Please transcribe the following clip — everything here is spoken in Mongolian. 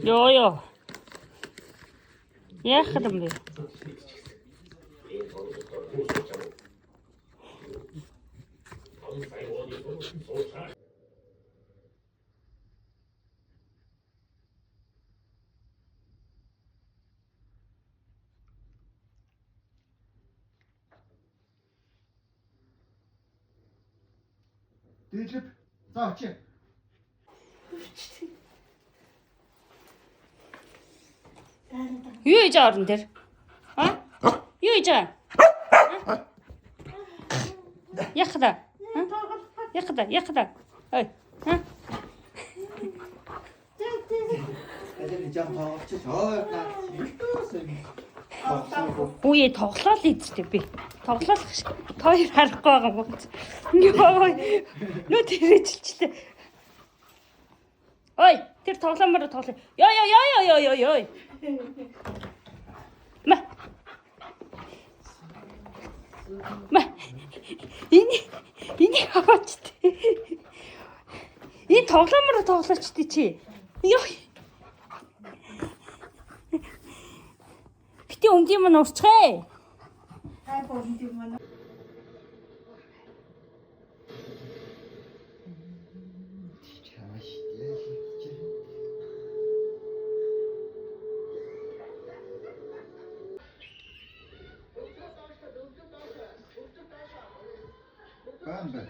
Ёо. Яах юм бэ? Дээжлэг. За очие. Юу хийж орон дээр? А? Юу хийж байгаа? Яах вэ? Яах вэ? Ой. Ха? Алин жам тоглож чойрнаа. Үе тоглоол ийдтэй би. Тоглоолох шиг. Хоёр харахгүй байгаа юм уу? Йоо. Нөө тэрэжлчтэй. Ой, тэр тоглоомоор тоглоо. Ёо. Ма. Энийг аваач тий. Энэ тоглоомоор тоглооч тий чи. Ёо. Бити өмдөм мөн уурчхээ. Баан бай.